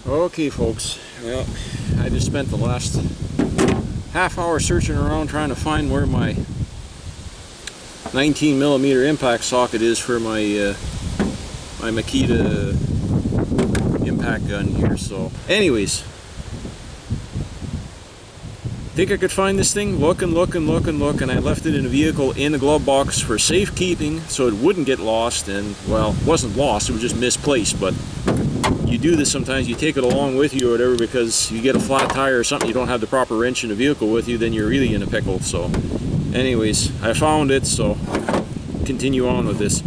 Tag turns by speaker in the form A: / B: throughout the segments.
A: Okay, folks. Well, I just spent the last half hour searching around trying to find where my 19mm impact socket is for my my Makita impact gun here. So, anyways, think I could find this thing? Look, and I left it in a vehicle in the glove box for safekeeping, so it wouldn't get lost. And well, it wasn't lost; it was just misplaced. But you do this sometimes, you take it along with you or whatever, because you get a flat tire or something, you don't have the proper wrench in the vehicle with you, then you're really in a pickle. So anyways, I found it, so continue on with this.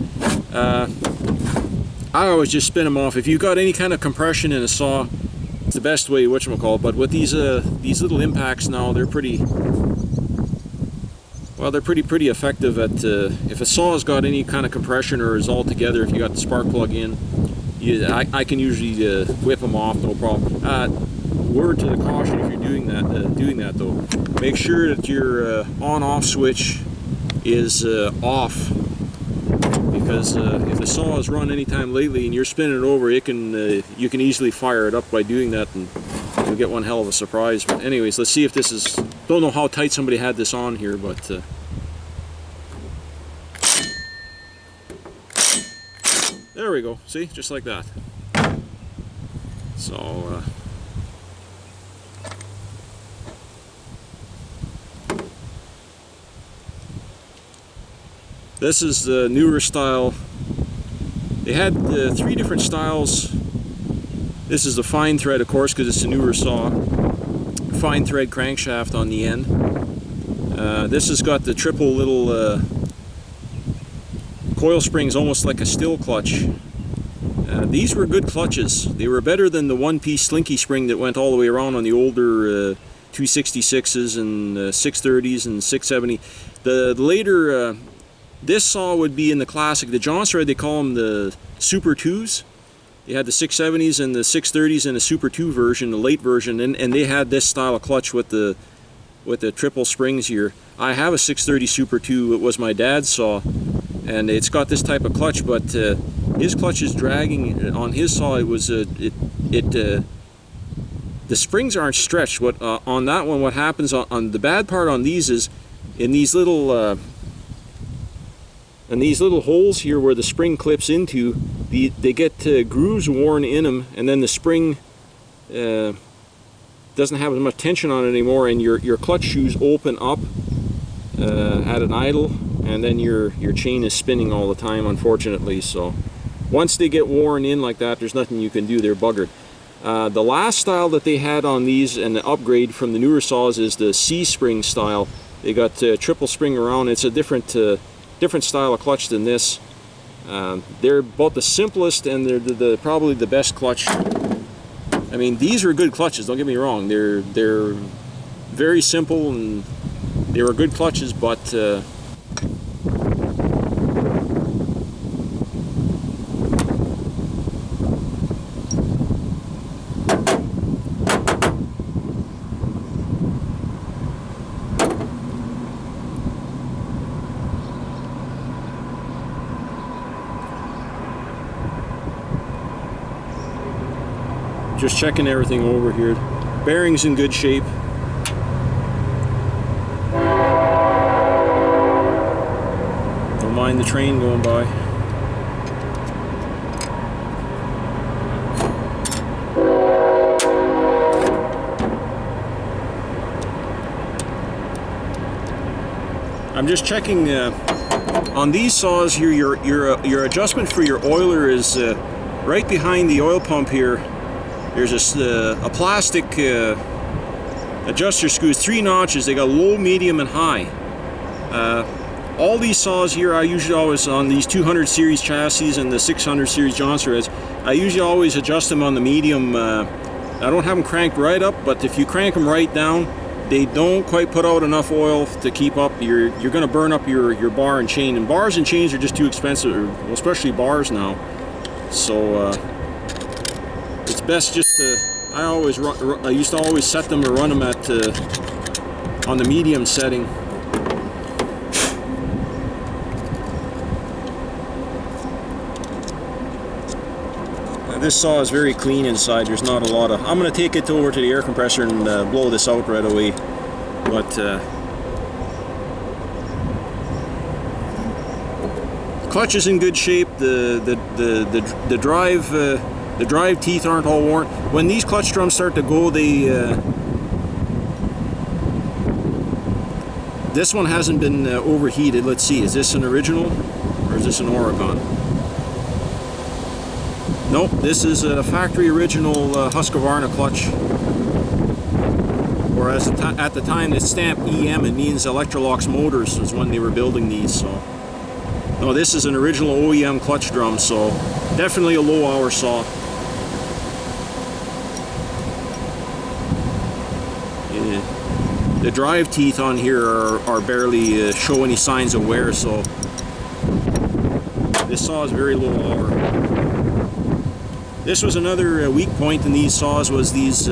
A: I always just spin them off. If you've got any kind of compression in a saw, it's the best way, whatchamacallit. But with these little impacts now, they're pretty, well, they're pretty effective at, if a saw has got any kind of compression or is all together, if you got the spark plug in, I can usually whip them off, no problem. Word to the caution if you're doing that though, make sure that your on-off switch is off, because if the saw is run anytime lately and you're spinning it over, it can you can easily fire it up by doing that, and you'll get one hell of a surprise. But anyways, let's see if this is. Don't know how tight somebody had this on here, but. There we go, see, just like that. So, this is the newer style. They had 3 different styles. This is the fine thread, of course, because it's a newer saw. Fine thread crankshaft on the end. This has got the triple little coil springs, almost like a still clutch. These were good clutches. They were better than the one-piece slinky spring that went all the way around on the older 266s and 630s and 670. The later, this saw would be in the classic, the Johnson, they call them the Super 2s. They had the 670s and the 630s and the Super 2 version, the late version, and they had this style of clutch with the triple springs here. I have a 630 Super 2. It was my dad's saw, and it's got this type of clutch, but his clutch is dragging on his saw. It was the springs aren't stretched. What on that one? What happens on the bad part on these is in these little holes here where the spring clips into, they get grooves worn in them, and then the spring doesn't have as much tension on it anymore, and your clutch shoes open up at an idle, and then your chain is spinning all the time, unfortunately. So once they get worn in like that, there's nothing you can do. They're buggered. The last style that they had on these, and the upgrade from the newer saws, is the C-spring style. They got triple spring around. It's a different style of clutch than this. They're both the simplest, and they're probably the best clutch. I mean, these are good clutches, don't get me wrong. They're very simple, and they were good clutches, but just checking everything over here. Bearings in good shape. Don't mind the train going by. I'm just checking on these saws here. Your adjustment for your oiler is right behind the oil pump here. There's a plastic adjuster screws, 3 notches. They got low, medium, and high. All these saws here, I usually always, on these 200 series chassis and the 600 series Johnson Reds, I usually always adjust them on the medium. I don't have them cranked right up, but if you crank them right down, they don't quite put out enough oil to keep up. You're going to burn up your bar and chain, and bars and chains are just too expensive, especially bars now. So it's best just to, I used to always set them or run them at on the medium setting. This saw is very clean inside. There's not a lot of... I'm going to take it over to the air compressor and blow this out right away. But clutch is in good shape. The drive teeth aren't all worn. When these clutch drums start to go, they this one hasn't been overheated. Let's see, is this an original or is this an Oregon? Nope, this is a factory original Husqvarna clutch. Whereas at the time it stamped EM, it means Electrolux Motors was when they were building these. So no, this is an original OEM clutch drum, so definitely a low hour saw. The drive teeth on here are barely show any signs of wear, so this saw is very low hour. This was another weak point in these saws, was these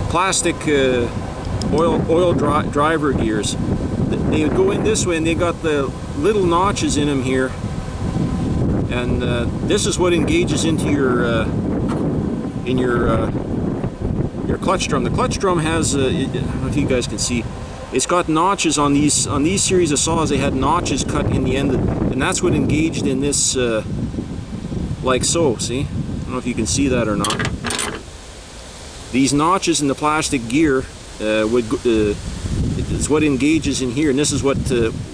A: plastic oil driver gears. They would go in this way and they got the little notches in them here, and this is what engages into your clutch drum. The clutch drum has I don't know if you guys can see, it's got notches on these series of saws. They had notches cut in the end, and that's what engaged in this like so. See, I don't know if you can see that or not. These notches in the plastic gear is what engages in here, and this is what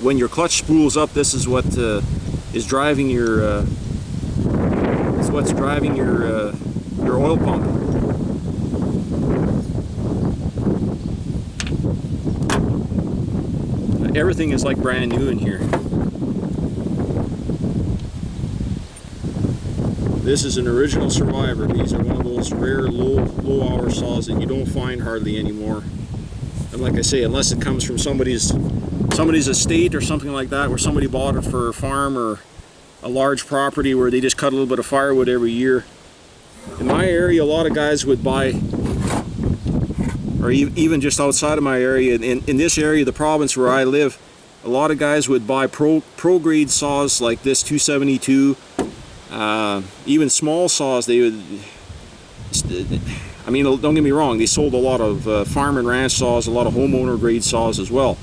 A: when your clutch spools up, this is what is driving your your oil pump. Everything is like brand new in here. This is an original Survivor. These are one of those rare low hour saws that you don't find hardly anymore. And like I say, unless it comes from somebody's estate or something like that, where somebody bought it for a farm or a large property where they just cut a little bit of firewood every year. In my area, a lot of guys would buy, or even just outside of my area, in this area, the province where I live, a lot of guys would buy pro grade saws like this 272, even small saws. They would, I mean, don't get me wrong, they sold a lot of farm and ranch saws, a lot of homeowner grade saws as well,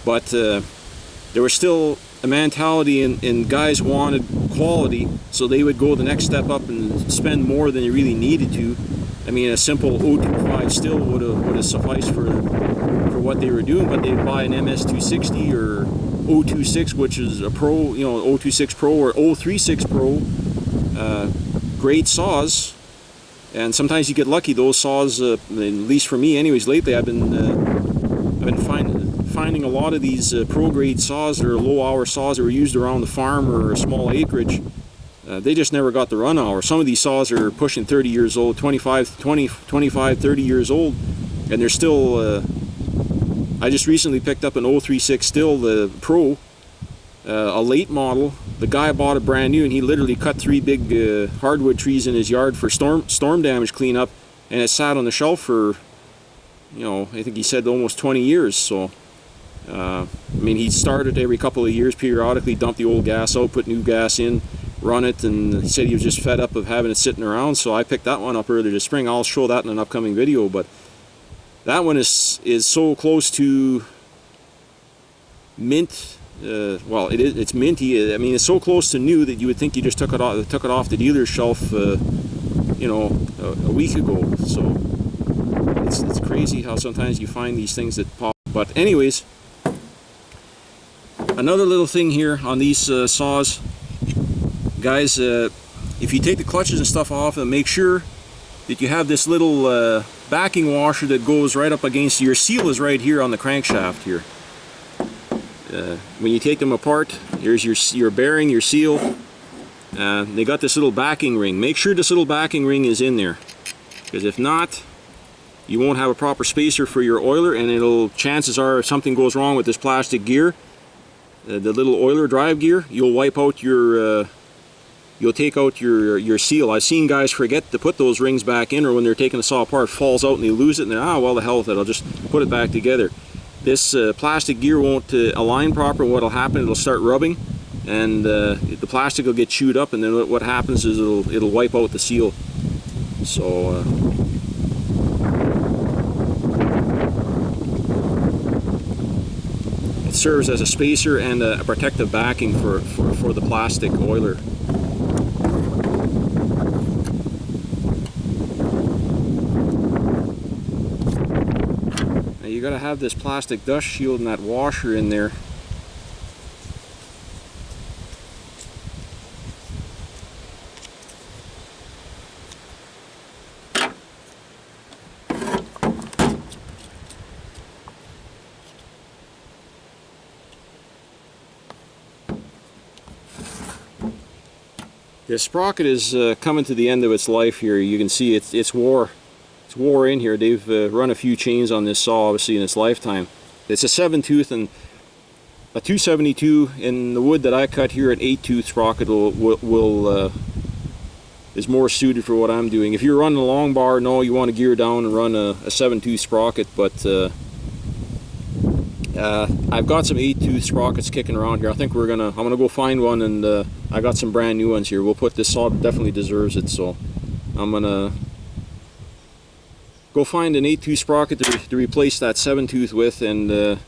A: but there was still a mentality, and guys wanted quality, so they would go the next step up and spend more than they really needed to. I mean, a simple 025 still would have sufficed for what they were doing, but they'd buy an MS260 or 026, which is a pro, you know, 026 Pro or 036 Pro, great saws. And sometimes you get lucky. Those saws, at least for me, anyways, lately I've been finding a lot of these pro grade saws that are low hour saws that were used around the farm or a small acreage. They just never got the run hour. Some of these saws are pushing 30 years old, 25, 30 years old, and they're still, I just recently picked up an 036 still, the Pro, a late model. The guy bought it brand new, and he literally cut 3 big hardwood trees in his yard for storm damage cleanup, and it sat on the shelf for, you know, I think he said almost 20 years. So, I mean, he started every couple of years periodically, dump the old gas out, put new gas in, run it, and he said he was just fed up of having it sitting around, so I picked that one up earlier this spring. I'll show that in an upcoming video, but that one is so close to mint. Well, it's minty. I mean, it's so close to new that you would think you just took it off the dealer's shelf, you know, a week ago. So it's crazy how sometimes you find these things that pop. But anyways, another little thing here on these saws, guys, if you take the clutches and stuff off, and make sure that you have this little backing washer that goes right up against your seal is right here on the crankshaft here. When you take them apart, here's your bearing, your seal. They got this little backing ring. Make sure this little backing ring is in there, because if not, you won't have a proper spacer for your oiler, and chances are, if something goes wrong with this plastic gear, the little oiler drive gear, you'll wipe out your you'll take out your seal. I've seen guys forget to put those rings back in, or when they're taking the saw apart, falls out and they lose it, and they're, well, the hell with it, I'll just put it back together. This plastic gear won't align proper, and what'll happen, it'll start rubbing, and the plastic will get chewed up, and then what happens is it'll wipe out the seal. So it serves as a spacer and a protective backing for the plastic oiler. Now you got to have this plastic dust shield and that washer in there. The sprocket is coming to the end of its life here. You can see it's wore in here. They've run a few chains on this saw, obviously, in its lifetime. It's a 7-tooth, and a 272 in the wood that I cut here, an 8-tooth sprocket is more suited for what I'm doing. If you're running a long bar, no, you want to gear down and run a 7-tooth sprocket, but I've got some 8-tooth sprockets kicking around here. I think I'm gonna go find one, and I got some brand new ones here. We'll put this saw, definitely deserves it, so I'm gonna go find an 8-tooth sprocket to replace that 7-tooth with. And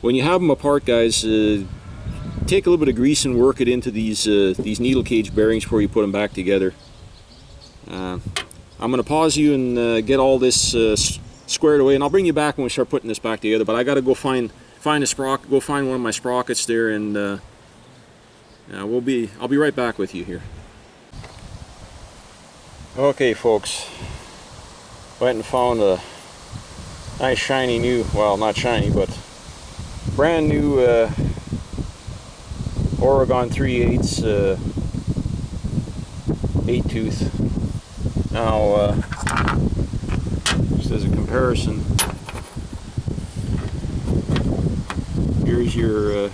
A: when you have them apart, guys, take a little bit of grease and work it into these needle cage bearings before you put them back together. I'm gonna pause you and get all this squared away, and I'll bring you back when we start putting this back together. But I got to go find a sprocket, go find one of my sprockets there, and I'll be right back with you here. Okay, folks, went and found a nice shiny new, well, not shiny, but brand new Oregon 3/8 8-tooth. Now, just as a comparison, here's your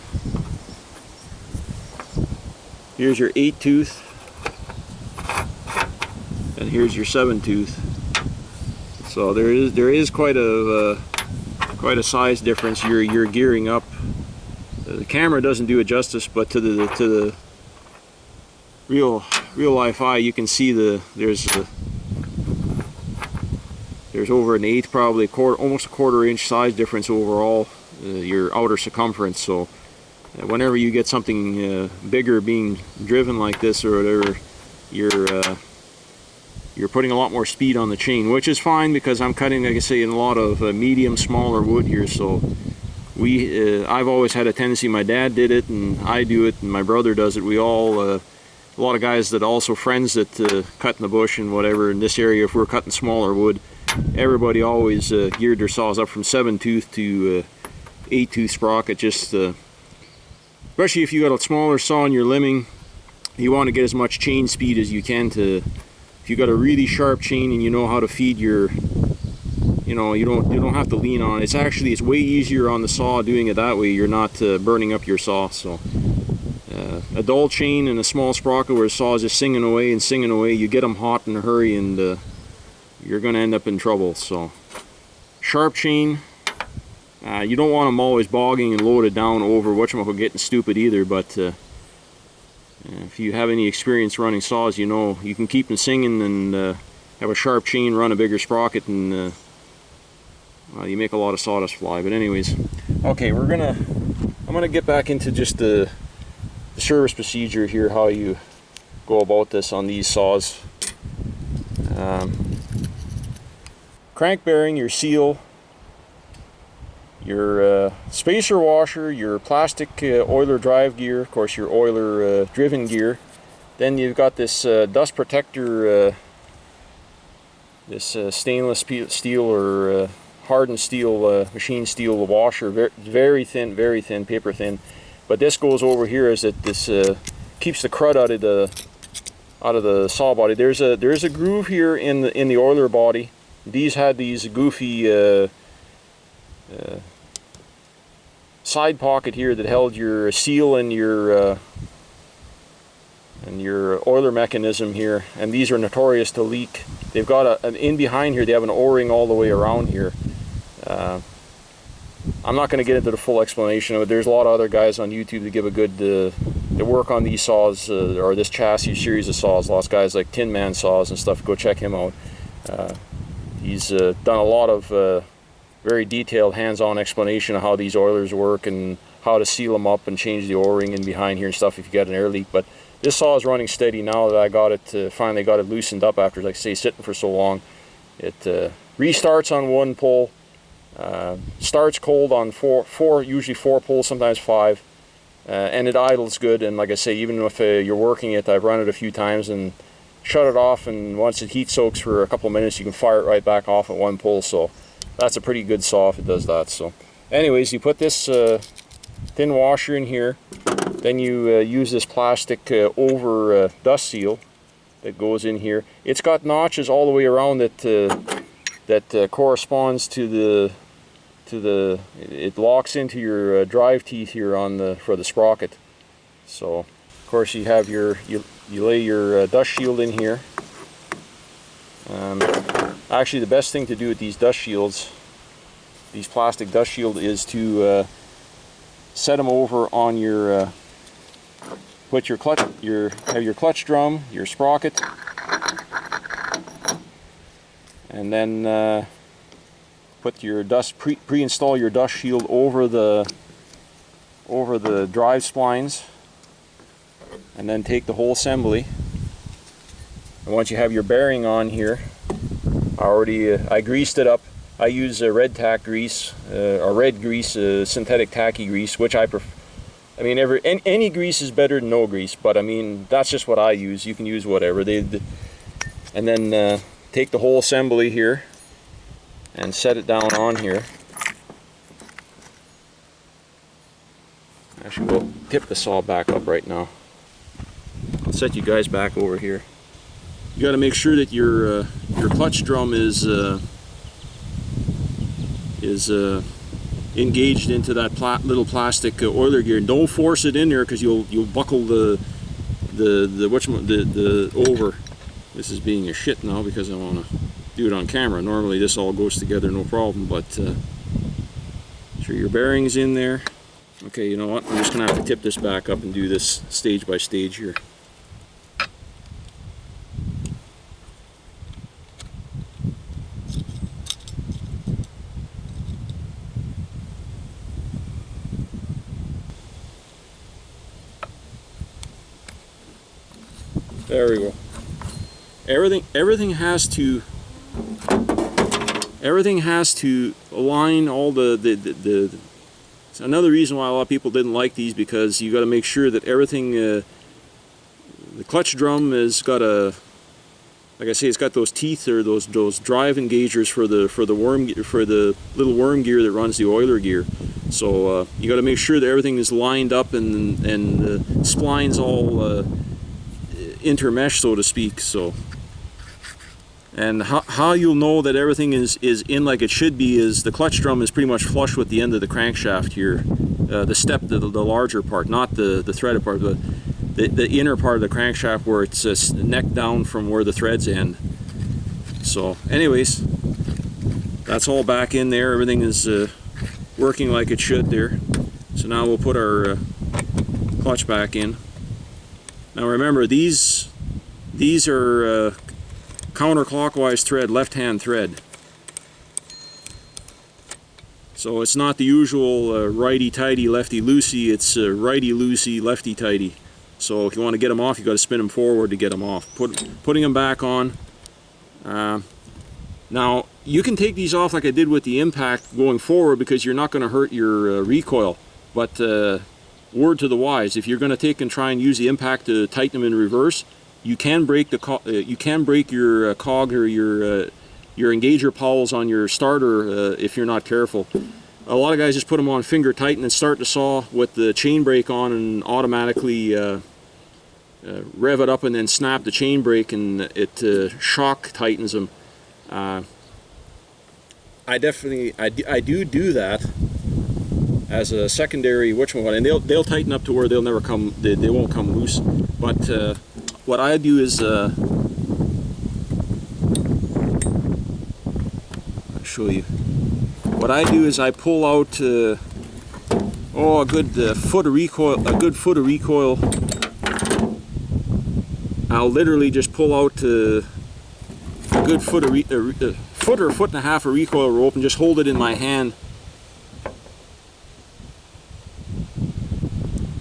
A: 8-tooth, and here's your 7-tooth. So there is quite a size difference. You're gearing up. The camera doesn't do it justice, but to the real life eye, you can see there's over an eighth, probably almost a quarter-inch size difference overall, your outer circumference. So whenever you get something bigger being driven like this or whatever, you're putting a lot more speed on the chain, which is fine because I'm cutting, like I say, in a lot of medium, smaller wood here. So I've always had a tendency, my dad did it, and I do it, and my brother does it. We all, a lot of guys that also friends that cut in the bush and whatever in this area, if we're cutting smaller wood, everybody always geared their saws up from 7-tooth to 8-tooth sprocket, just especially if you got a smaller saw and you're limbing, you want to get as much chain speed as you can. If you got a really sharp chain and you know how to feed your, you don't have to lean on it. It's way easier on the saw doing it that way. You're not burning up your saw. So a dull chain and a small sprocket where the saw is just singing away and singing away, you get them hot in a hurry, and you're going to end up in trouble. So sharp chain, you don't want them always bogging and loaded down over whatchamacallit, getting stupid either. But if you have any experience running saws, you know you can keep them singing and have a sharp chain, run a bigger sprocket, and you make a lot of sawdust fly. But anyways, okay, I'm gonna get back into just the service procedure here, how you go about this on these saws. Crank bearing, your seal, your spacer washer, your plastic oiler drive gear, of course your oiler driven gear. Then you've got this dust protector, this stainless steel or hardened steel, machine steel washer, very thin, paper thin. But this goes over here as this keeps the crud out of the saw body. There's a groove here in the oiler body. These had these goofy side pocket here that held your seal and your oiler mechanism here, and these are notorious to leak. They've got an in behind here, they have an O-ring all the way around here. I'm not going to get into the full explanation of it. There's a lot of other guys on YouTube that give a good that work on these saws, or this chassis series of saws. Lots of guys like Tin Man Saws and stuff. Go check him out. He's done a lot of very detailed hands-on explanation of how these oilers work and how to seal them up and change the O-ring in behind here and stuff if you get an air leak. But this saw is running steady now that I got it, finally got it loosened up after, like I say, sitting for so long. It restarts on one pull, starts cold on usually four pulls, sometimes 5, and it idles good. And like I say, even if you're working it, I've run it a few times and shut it off, and once it heat soaks for a couple of minutes, you can fire it right back off at one pull. So that's a pretty good saw if it does that. So anyways, you put this thin washer in here, then you use this plastic over dust seal that goes in here. It's got notches all the way around it that corresponds to it locks into your drive teeth here for the sprocket. So of course you have you lay your dust shield in here. Actually, the best thing to do with these dust shields, these plastic dust shield, is to set them over on your put your clutch, have your clutch drum, your sprocket, and then put your pre-install your dust shield over the drive splines, and then take the whole assembly. And once you have your bearing on here, I greased it up. I use red tack grease, or red grease, synthetic tacky grease, which I prefer. I mean, any grease is better than no grease, but I mean, that's just what I use. You can use whatever. And then take the whole assembly here and set it down on here. Actually, we'll tip the saw back up right now. I'll set you guys back over here. You got to make sure that your clutch drum is engaged into that little plastic oiler gear. Don't force it in there, because you'll buckle the over. This is being a shit now because I want to do it on camera. Normally this all goes together no problem, but sure your bearings in there. Okay, you know what? I'm just gonna have to tip this back up and do this stage by stage here. There we go. Everything has to align all the it's another reason why a lot of people didn't like these, because you got to make sure that everything the clutch drum has got like I say, it's got those teeth, or those drive engagers for the little worm gear that runs the oiler gear. So you got to make sure that everything is lined up and the splines all intermesh, so to speak. So, and how you'll know that everything is in like it should be is the clutch drum is pretty much flush with the end of the crankshaft here, the step, the larger part, not the threaded part, but the inner part of the crankshaft where it's neck down from where the threads end. So anyways, that's all back in there. Everything is working like it should there. So now we'll put our clutch back in. Now remember, these are counterclockwise thread, left-hand thread. So it's not the usual righty-tighty, lefty-loosey. It's righty-loosey, lefty-tighty. So if you want to get them off, you got to spin them forward to get them off. Putting them back on. Now you can take these off like I did with the impact going forward, because you're not going to hurt your recoil. But word to the wise, if you're going to take and try and use the impact to tighten them in reverse, you can break your cog or your engager pawls on your starter if you're not careful. A lot of guys just put them on finger tighten and start the saw with the chain brake on and automatically rev it up and then snap the chain brake, and it shock tightens them. I do that as a secondary whatchamacallit, and they'll tighten up to where they'll never come, they won't come loose. But what I do is I'll show you. What I do is I pull out a good foot of recoil I'll literally just pull out a good foot or a foot and a half of recoil rope and just hold it in my hand.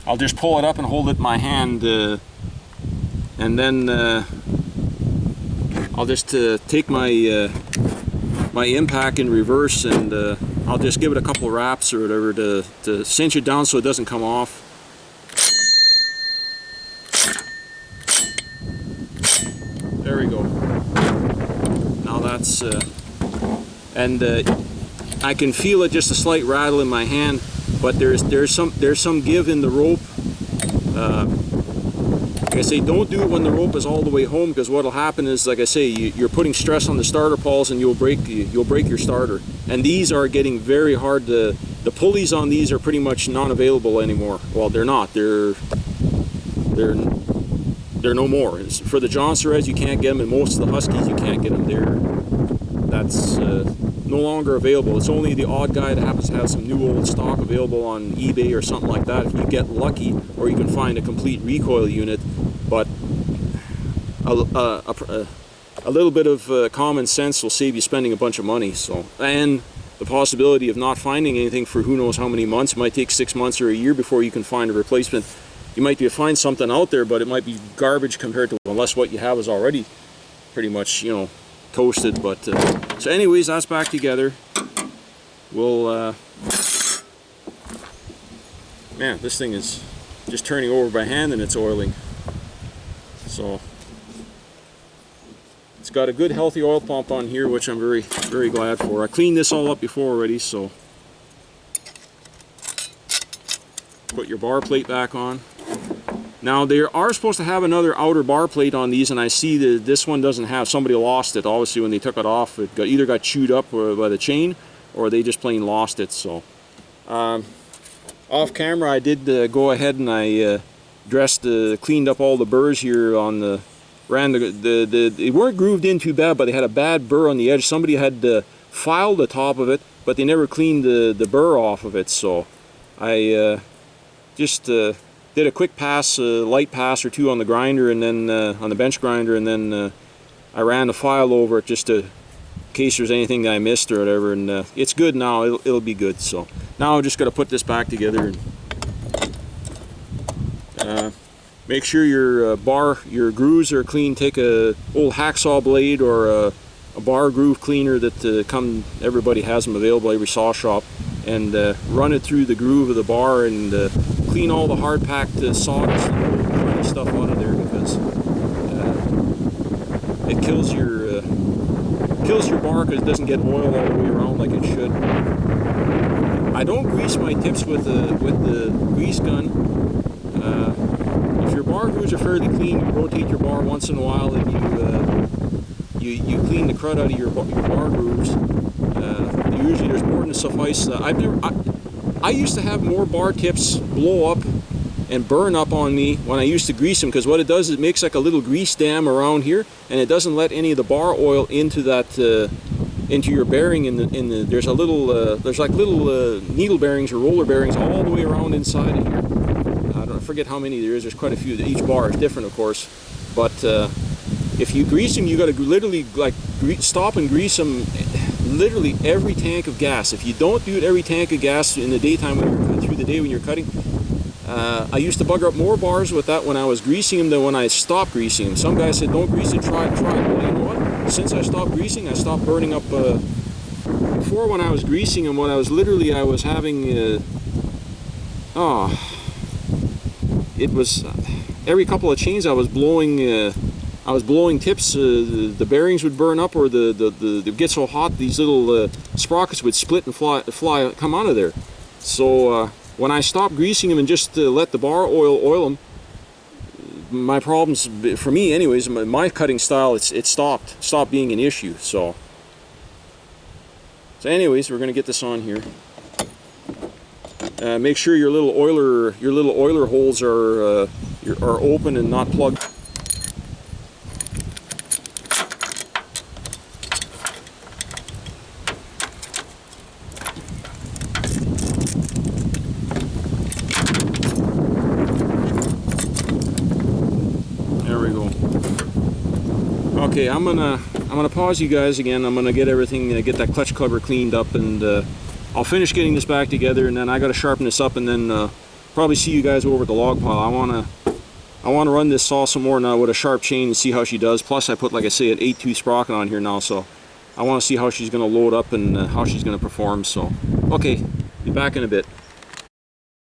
A: I'll just pull it up and hold it in my hand, and then I'll just take my my impact in reverse, and I'll just give it a couple wraps or whatever to cinch it down so it doesn't come off. There we go. Now that's and I can feel it, just a slight rattle in my hand, but there's some give in the rope. Like I say, don't do it when the rope is all the way home, because what'll happen is, like I say, you're putting stress on the starter pawls and you'll break your starter. And these are getting very hard. The pulleys on these are pretty much non-available anymore. Well, they're not. They're no more. For the John Surres you can't get them, and most of the Huskies you can't get them. That's no longer available. It's only the odd guy that happens to have some new old stock available on eBay or something like that, if you get lucky, or you can find a complete recoil unit. But a little bit of common sense will save you spending a bunch of money. So, and the possibility of not finding anything for who knows how many months. It might take 6 months or a year before you can find a replacement. You might be able to find something out there, but it might be garbage compared to, unless what you have is already pretty much, you know, toasted. But so anyways, that's back together. We'll man, this thing is just turning over by hand and it's oiling. So it's got a good healthy oil pump on here, which I'm very glad for. I cleaned this all up before already. So put your bar plate back on. Now they are supposed to have another outer bar plate on these, and I see that this one doesn't have. Somebody lost it. Obviously, when they took it off, it either got chewed up by the chain, or they just plain lost it. So off camera, I did go ahead and I cleaned up all the burrs here on the. They weren't grooved in too bad, but they had a bad burr on the edge. Somebody had filed the top of it, but they never cleaned the burr off of it. So I just did a quick pass, light pass or two on the grinder, and then on the bench grinder, and then I ran the file over it just in case there's anything that I missed or whatever. And it's good now. It'll be good. So now I'm just gonna put this back together and make sure your grooves are clean. Take a old hacksaw blade or a bar groove cleaner that everybody has them available, every saw shop, and run it through the groove of the bar and clean all the hard packed sawdust and stuff out of there, because it kills your bar because it doesn't get oil all the way around like it should. I don't grease my tips with the grease gun. If your bar grooves are fairly clean, you rotate your bar once in a while, and you clean the crud out of your bar grooves. Usually there's more than suffice. I used to have more bar tips blow up and burn up on me when I used to grease them, because what it does is it makes like a little grease dam around here, and it doesn't let any of the bar oil into that into your bearing. There's a little there's like little needle bearings or roller bearings all the way around inside of here. I forget how many there is. There's quite a few. Each bar is different, of course, but if you grease them, you got to literally like stop and grease them literally every tank of gas. If you don't do it every tank of gas in the daytime through the day when you're cutting, I used to bugger up more bars with that when I was greasing them than when I stopped greasing them. Some guys said, don't grease it, try it. Well, you know what? Since I stopped greasing, I stopped burning up. Before, when I was greasing them, I was having it was every couple of chains I was blowing tips. The bearings would burn up, or it get so hot these little sprockets would split and come out of there. So when I stopped greasing them and just let the bar oil them, my problems, for me anyways, my cutting style, it stopped being an issue. So anyways, we're gonna get this on here. Make sure your little oiler holes are open and not plugged. There we go. Okay, I'm gonna pause you guys again. I'm gonna get everything, get that clutch cover cleaned up, and I'll finish getting this back together, and then I gotta sharpen this up, and then probably see you guys over at the log pile. I wanna run this saw some more now with a sharp chain and see how she does. Plus I put, like I say, an 8-tooth sprocket on here now, so I want to see how she's gonna load up and how she's gonna perform. So okay, be back in a bit.